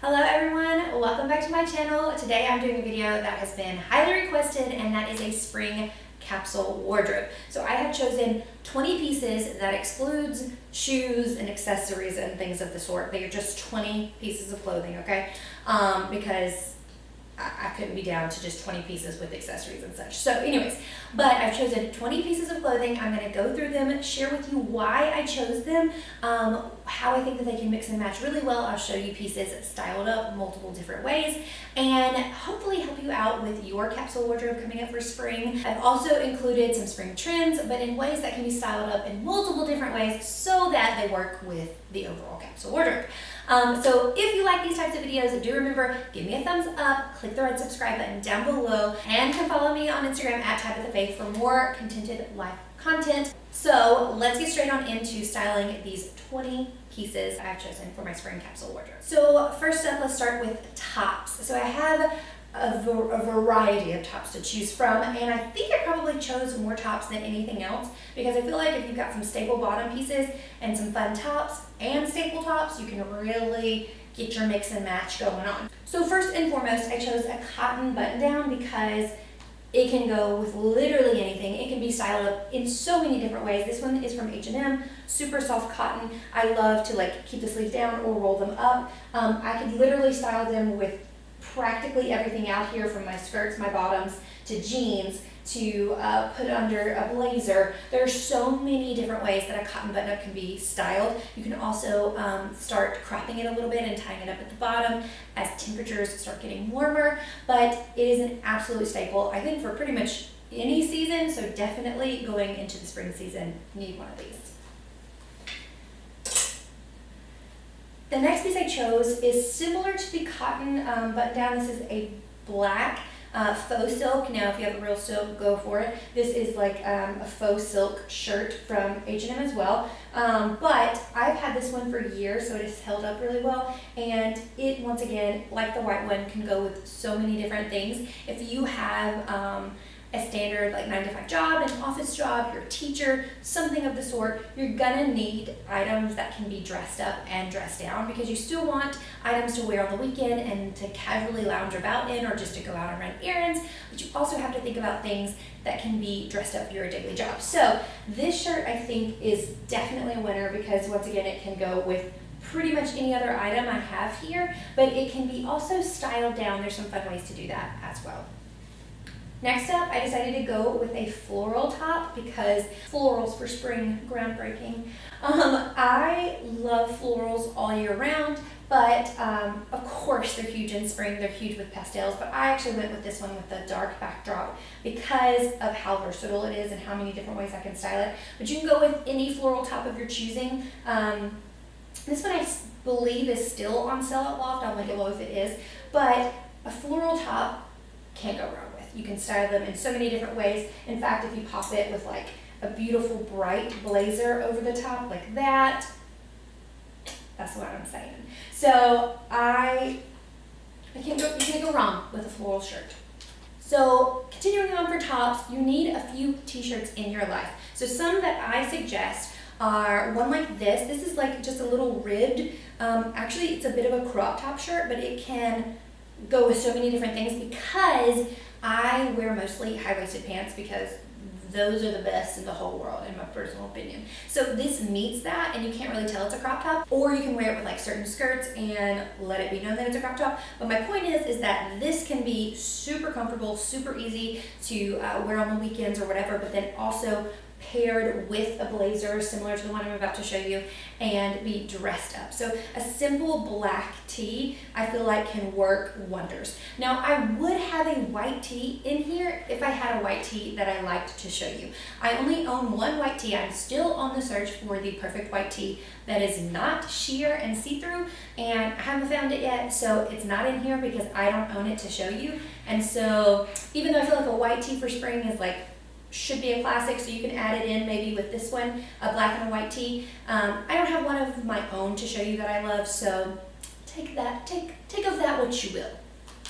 Hello everyone, welcome back to my channel. Today I'm doing a video that has been highly requested, and that is a spring capsule wardrobe. So I have chosen 20 pieces that excludes shoes and accessories and things of the sort. They are just 20 pieces of clothing, okay? Because I couldn't be down to just 20 pieces with accessories and such. So anyways, but I've chosen 20 pieces of clothing. I'm going to go through them, share with you why I chose them, how I think that they can mix and match really well. I'll show you pieces styled up multiple different ways, and hopefully help you out with your capsule wardrobe coming up for spring. I've also included some spring trends, but in ways that can be styled up in multiple different ways so that they work with the overall capsule wardrobe. So if you like these types of videos, do remember, give me a thumbs up, click the red subscribe button down below, and come follow me on Instagram at Tabitha for more contented life content. So let's get straight on into styling these 20 pieces I've chosen for my spring capsule wardrobe. So first up, let's start with tops. So I have a variety of tops to choose from, and I think I probably chose more tops than anything else because I feel like if you've got some staple bottom pieces and some fun tops and staple tops, you can really get your mix and match going on. So first and foremost, I chose a cotton button down because it can go with literally anything. It can be styled up in so many different ways. This one is from H&M, super soft cotton. I love to like keep the sleeves down or roll them up. I could literally style them with practically everything out here, from my skirts, my bottoms, to jeans, to put under a blazer. There are so many different ways that a cotton button-up can be styled. You can also start cropping it a little bit and tying it up at the bottom as temperatures start getting warmer, but it is an absolute staple, I think, for pretty much any season, so definitely going into the spring season, you need one of these. The next piece I chose is similar to the cotton button down. This is a black faux silk. Now, if you have a real silk, go for it. This is like a faux silk shirt from H&M as well. But I've had this one for years, so it has held up really well. And it, once again, like the white one, can go with so many different things. If you have a standard like 9-to-5 job, an office job, you're a teacher, something of the sort, you're gonna need items that can be dressed up and dressed down, because you still want items to wear on the weekend and to casually lounge about in, or just to go out and run errands, but you also have to think about things that can be dressed up for your daily job. So this shirt, I think, is definitely a winner because, once again, it can go with pretty much any other item I have here, but it can be also styled down. There's some fun ways to do that as well. Next up, I decided to go with a floral top because florals for spring, groundbreaking. I love florals all year round, but of course they're huge in spring. They're huge with pastels, but I actually went with this one with the dark backdrop because of how versatile it is and how many different ways I can style it. But you can go with any floral top of your choosing. This one I believe is still on sale at Loft. I'll link it below if it is, but a floral top can't go wrong. You can style them in so many different ways. In fact, if you pop it with like a beautiful bright blazer over the top like that, that's what I'm saying. So you can't go wrong with a floral shirt. So continuing on for tops, you need a few t-shirts in your life. So some that I suggest are one like this. This is like just a little ribbed, actually it's a bit of a crop top shirt, but it can go with so many different things because I wear mostly high-waisted pants because those are the best in the whole world, in my personal opinion. So this meets that, and you can't really tell it's a crop top, or you can wear it with like certain skirts and let it be known that it's a crop top. But my point is that this can be super comfortable, super easy to wear on the weekends or whatever, but then also paired with a blazer similar to the one I'm about to show you and be dressed up. So a simple black tee I feel like can work wonders. Now, I would have a white tee in here if I had a white tee that I liked to show you. I only own one white tee. I'm still on the search for the perfect white tee that is not sheer and see-through, and I haven't found it yet, so it's not in here because I don't own it to show you. And so even though I feel like a white tee for spring is like should be a classic, so you can add it in maybe with this one, a black and a white tee. I don't have one of my own to show you that I love, so take of that what you will.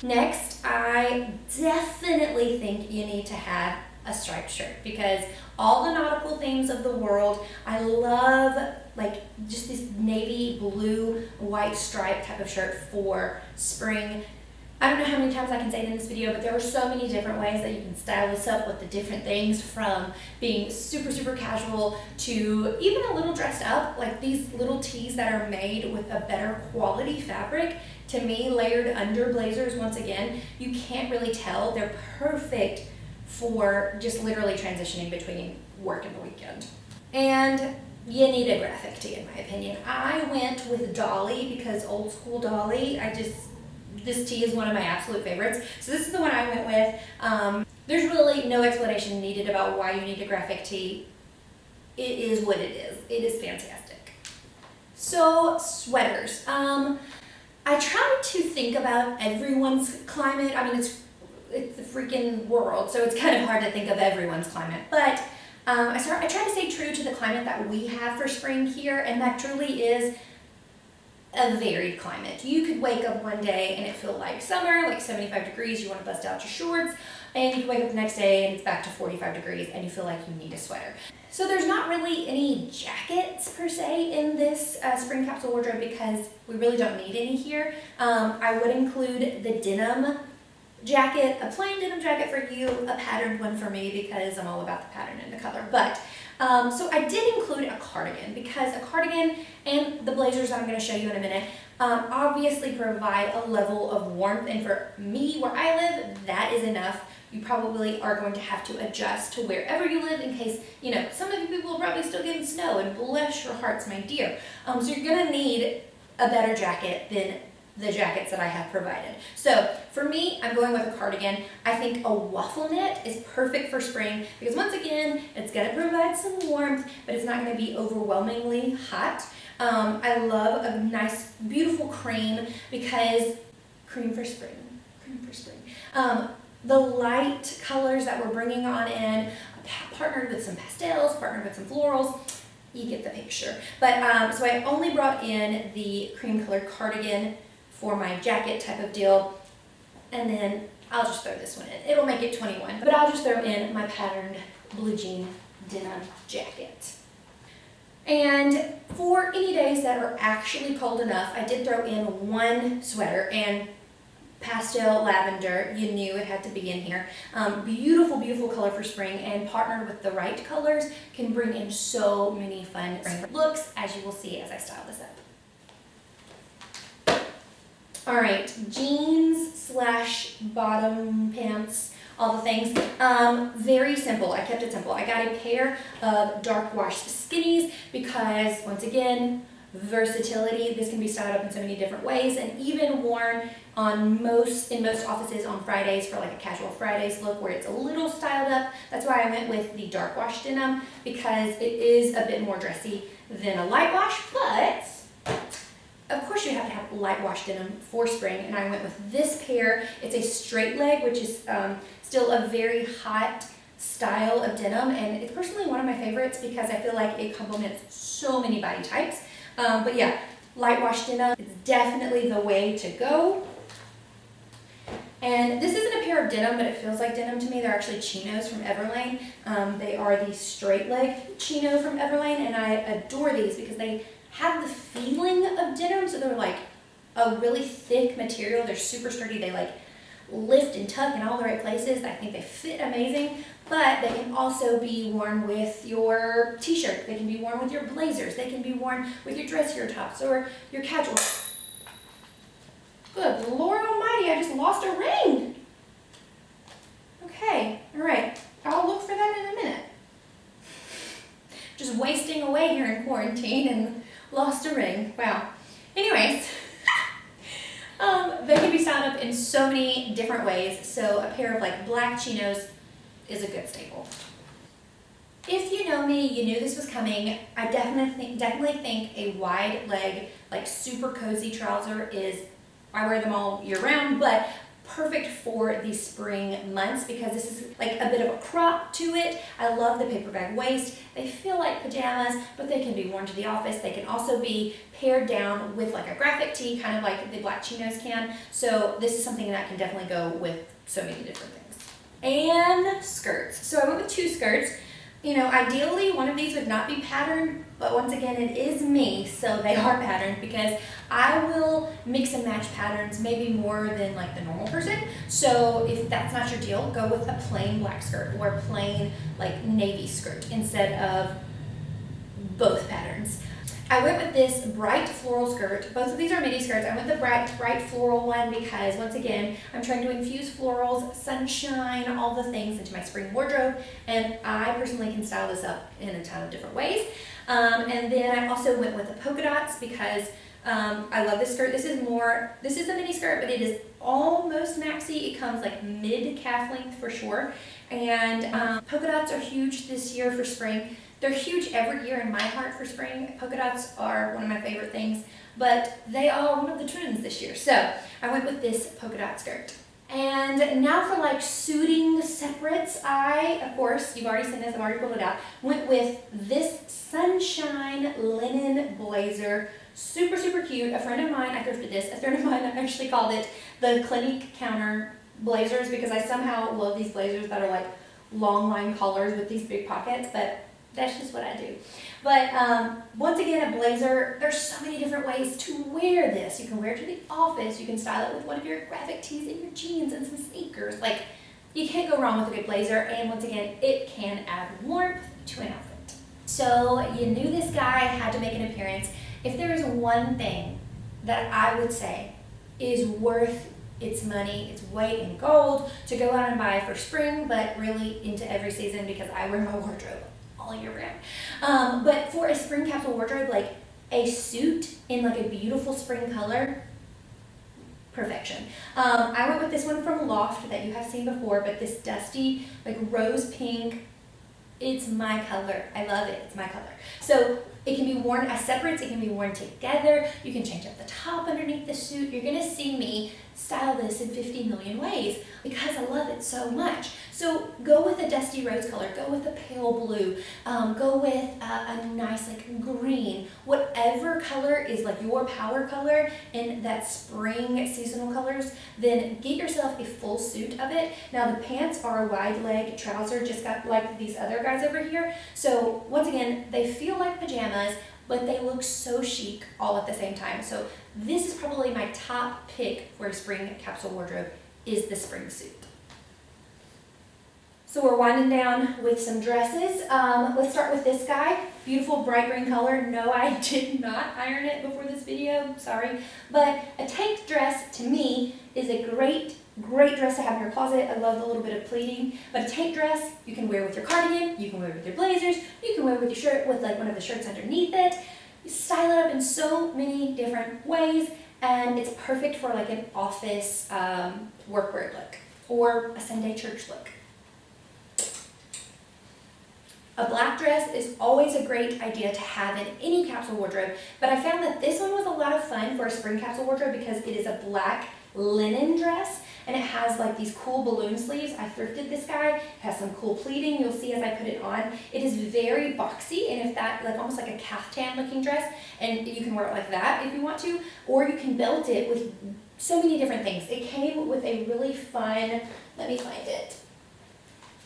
Next, I definitely think you need to have a striped shirt because all the nautical themes of the world, I love like just this navy blue white stripe type of shirt for spring. I don't know how many times I can say it in this video, but there are so many different ways that you can style this up with the different things, from being super, super casual to even a little dressed up, like these little tees that are made with a better quality fabric. To me, layered under blazers, once again, you can't really tell. They're perfect for just literally transitioning between work and the weekend. And you need a graphic tee, in my opinion. I went with Dolly because old school Dolly, this tee is one of my absolute favorites. So this is the one I went with. There's really no explanation needed about why you need a graphic tee. It is what it is. It is fantastic. So sweaters. I try to think about everyone's climate. I mean, it's the freaking world, so it's kind of hard to think of everyone's climate. But I try to stay true to the climate that we have for spring here, and that truly is a varied climate. You could wake up one day and it feel like summer, like 75 degrees, you want to bust out your shorts, and you can wake up the next day and it's back to 45 degrees and you feel like you need a sweater. So there's not really any jackets per se in this spring capsule wardrobe because we really don't need any here. I would include the denim jacket, a plain denim jacket for you, a patterned one for me because I'm all about the pattern and the color. But so I did include a cardigan because a cardigan and the blazers that I'm going to show you in a minute obviously provide a level of warmth, and for me where I live, that is enough. You probably are going to have to adjust to wherever you live in case, you know, some of you people are probably still getting snow, and bless your hearts, my dear. So you're going to need a better jacket than the jackets that I have provided. So for me, I'm going with a cardigan. I think a waffle knit is perfect for spring because once again, it's going to provide some warmth, but it's not going to be overwhelmingly hot. I love a nice, beautiful cream because cream for spring, cream for spring. The light colors that we're bringing on in, partnered with some pastels, partnered with some florals, you get the picture. But so I only brought in the cream colored cardigan for my jacket type of deal, and then I'll just throw this one in. It'll make it 21, but I'll just throw in my patterned blue jean denim jacket. And for any days that are actually cold enough, I did throw in one sweater, and pastel lavender, you knew it had to be in here. Beautiful, beautiful color for spring, and partnered with the right colors can bring in so many fun spring looks, as you will see as I style this up. All right, jeans slash bottom pants, all the things. Very simple. I kept it simple. I got a pair of dark wash skinnies because, once again, versatility. This can be styled up in so many different ways and even worn on in most offices on Fridays for like a casual Fridays look where it's a little styled up. That's why I went with the dark wash denim because it is a bit more dressy than a light wash, but of course you have to have light wash denim for spring, and I went with this pair. It's a straight leg, which is still a very hot style of denim, and it's personally one of my favorites because I feel like it complements so many body types. But yeah, light wash denim is definitely the way to go. And this isn't a pair of denim, but it feels like denim to me. They're actually Chinos from Everlane. They are the straight leg Chino from Everlane, and I adore these because they have the feeling of denim, so they're like a really thick material. They're super sturdy. They like lift and tuck in all the right places. I think they fit amazing, but they can also be worn with your t-shirt. They can be worn with your blazers. They can be worn with your dressier tops or your casual. Good Lord Almighty, I just lost a ring. Okay, all right. I'll look for that in a minute. Just wasting away here in quarantine and lost a ring. Wow. Anyways, they can be styled up in so many different ways. So a pair of like black chinos is a good staple. If you know me, you knew this was coming. I definitely think a wide leg, like super cozy trouser is, I wear them all year round, but perfect for the spring months because this is like a bit of a crop to it. I love the paper bag waist. They feel like pajamas, but they can be worn to the office. They can also be paired down with like a graphic tee, kind of like the black chinos can. So this is something that can definitely go with so many different things. And skirts. So I went with two skirts. You know, ideally one of these would not be patterned, but once again, it is me, so they are patterned because I will mix and match patterns maybe more than like the normal person. So if that's not your deal, go with a plain black skirt or a plain like navy skirt instead of both patterns. I went with this bright floral skirt. Both of these are midi skirts. I went the bright floral one because, once again, I'm trying to infuse florals, sunshine, all the things into my spring wardrobe, and I personally can style this up in a ton of different ways. And then I also went with the polka dots because I love this skirt. This is a mini skirt, but it is almost maxi. It comes like mid-calf length for sure. And polka dots are huge this year for spring. They're huge every year in my heart for spring. Polka dots are one of my favorite things, but they are one of the trends this year. So I went with this polka dot skirt. And now for like suiting separates, of course, you've already seen this, I've already pulled it out, went with this sunshine linen blazer. Super, super cute. A friend of mine, I thrifted this, a friend of mine actually called it the Clinique counter blazers because I somehow love these blazers that are like long line collars with these big pockets, but that's just what I do. But once again, a blazer, there's so many different ways to wear this. You can wear it to the office, you can style it with one of your graphic tees and your jeans and some sneakers. Like, you can't go wrong with a good blazer, and once again, it can add warmth to an outfit. So you knew this guy had to make an appearance. If there is one thing that I would say is worth its money, its weight in gold, to go out and buy for spring, but really into every season because I wear my wardrobe all year round. But for a spring capsule wardrobe, like a suit in like a beautiful spring color, perfection. I went with this one from Loft that you have seen before, but this dusty, like rose pink, it's my color. I love it, it's my color. So it can be worn as separates, it can be worn together. You can change up the top underneath the suit. You're gonna see me style this in 50 million ways because I love it so much. So go with a dusty rose color, go with a pale blue, go with a nice like green, whatever color is like your power color in that spring seasonal colors, then get yourself a full suit of it. Now the pants are a wide leg trouser, just got like these other guys over here. So once again, they feel like pajamas, but they look so chic all at the same time. So this is probably my top pick for a spring capsule wardrobe, is the spring suit. So we're winding down with some dresses. Let's start with this guy. Beautiful bright green color. No, I did not iron it before this video, sorry. But a tank dress, to me, is a great dress to have in your closet. I love the little bit of pleating. But a tank dress, you can wear with your cardigan, you can wear with your blazers, you can wear with your shirt with like one of the shirts underneath it. You style it up in so many different ways, and it's perfect for like an office workwear look or a Sunday church look. A black dress is always a great idea to have in any capsule wardrobe, but I found that this one was a lot of fun for a spring capsule wardrobe because it is a black linen dress and it has like these cool balloon sleeves. I thrifted this guy. It has some cool pleating. You'll see as I put it on. It is very boxy, and if that, like almost like a caftan looking dress, and you can wear it like that if you want to, or you can belt it with so many different things. It came with a really fun, let me find it,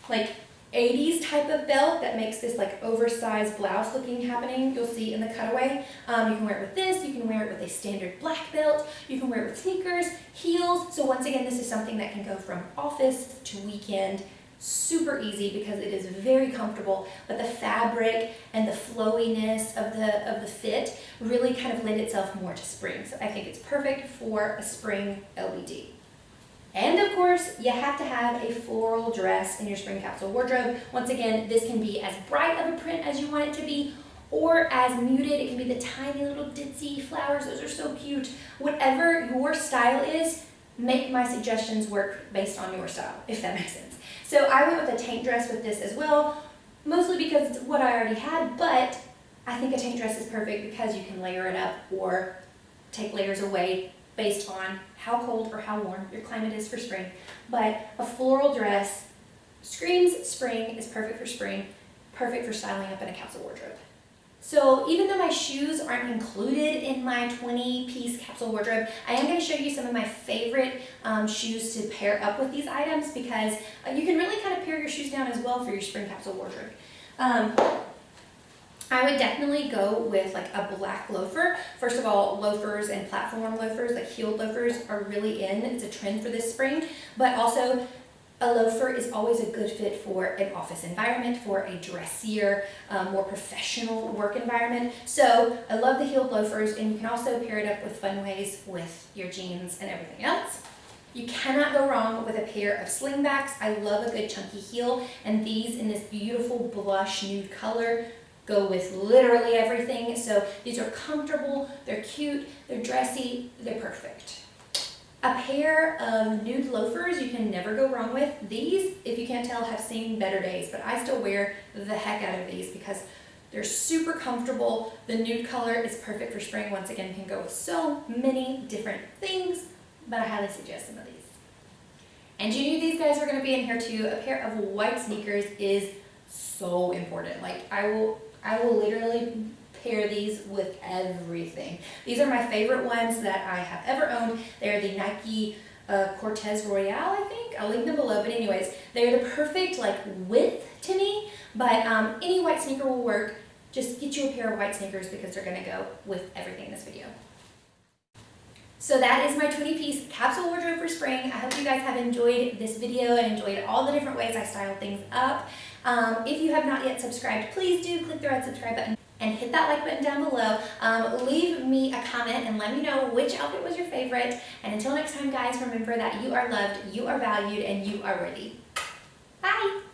like 80s type of belt that makes this like oversized blouse looking happening. You'll see in the cutaway. You can wear it with this, you can wear it with a standard black belt, you can wear it with sneakers, heels. So once again, this is something that can go from office to weekend. Super easy because it is very comfortable, but the fabric and the flowiness of the fit really kind of lend itself more to spring. So I think it's perfect for a spring LBD. And of course, you have to have a floral dress in your spring capsule wardrobe. Once again, this can be as bright of a print as you want it to be, or as muted. It can be the tiny little ditzy flowers. Those are so cute. Whatever your style is, make my suggestions work based on your style, if that makes sense. So I went with a tank dress with this as well, mostly because it's what I already had, but I think a tank dress is perfect because you can layer it up or take layers away based on how cold or how warm your climate is for spring. But a floral dress screams spring, is perfect for spring, perfect for styling up in a capsule wardrobe. So even though my shoes aren't included in my 20-piece capsule wardrobe, I am going to show you some of my favorite shoes to pair up with these items because you can really kind of pare your shoes down as well for your spring capsule wardrobe. I would definitely go with like a black loafer. First of all, loafers and platform loafers, like heeled loafers, are really in. It's a trend for this spring, but also a loafer is always a good fit for an office environment, for a dressier, more professional work environment. So I love the heeled loafers, and you can also pair it up with fun ways with your jeans and everything else. You cannot go wrong with a pair of Slingbacks. I love a good chunky heel, and these in this beautiful blush nude color go with literally everything. So these are comfortable, they're cute, they're dressy, they're perfect. A pair of nude loafers you can never go wrong with. These, if you can't tell, have seen better days, but I still wear the heck out of these because they're super comfortable. The nude color is perfect for spring. Once again, can go with so many different things, but I highly suggest some of these. And you knew these guys were going to be in here too. A pair of white sneakers is so important. Like I will literally pair these with everything. These are my favorite ones that I have ever owned. They're the Nike Cortez Royale, I think. I'll link them below, but anyways, they're the perfect like width to me, but any white sneaker will work. Just get you a pair of white sneakers because they're gonna go with everything in this video. So that is my 20-piece capsule wardrobe for spring. I hope you guys have enjoyed this video and enjoyed all the different ways I styled things up. If you have not yet subscribed, please do click the red subscribe button and hit that like button down below. Leave me a comment and let me know which outfit was your favorite. And until next time, guys, remember that you are loved, you are valued, and you are worthy. Bye!